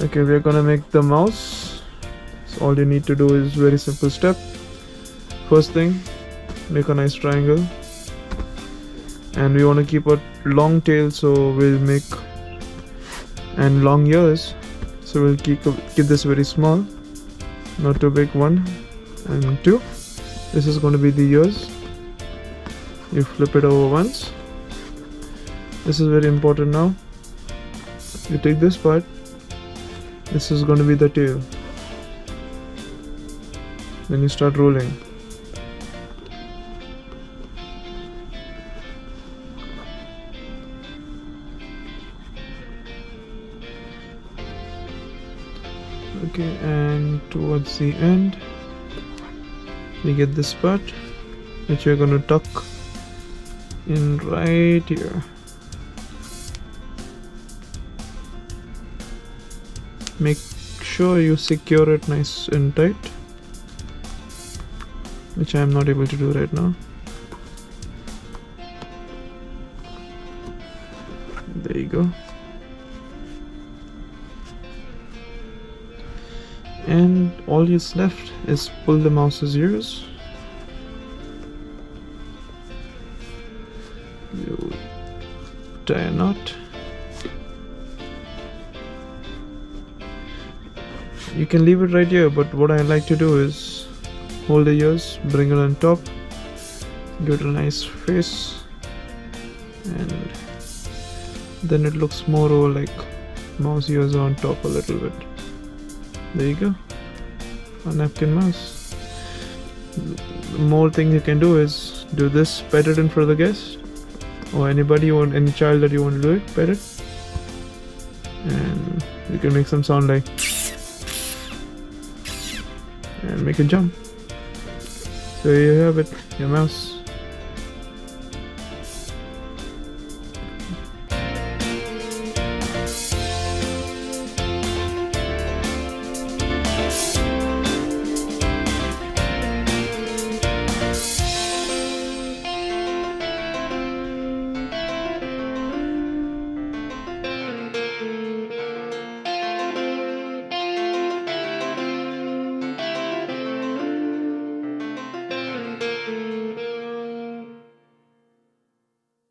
Okay, we are gonna make the mouse. So all you need to do is very simple step. First thing, make a nice triangle, and we want to keep a long tail, so we'll make, and long ears, so we'll keep this very small, not too big. 1 and 2. This is going to be the ears. You flip it over once. This is very important. Now you take this part. This is going to be the tail. Then you start rolling. Okay, and towards the end we get this part, which you're going to tuck in right here. Make sure you secure it nice and tight, which I am not able to do right now. There you go. And all is left is pull the mouse's ears. You tie a knot. You can leave it right here, but what I like to do is hold the ears, bring it on top, give it a nice face, and then it looks more like mouse ears on top a little bit. There you go, a napkin mouse. The more thing you can do is do this, pet it in front of the guest, or anybody, or any child that you want to do it, pet it, and you can make some sound like, and make it jump. So here you have it, your mouse.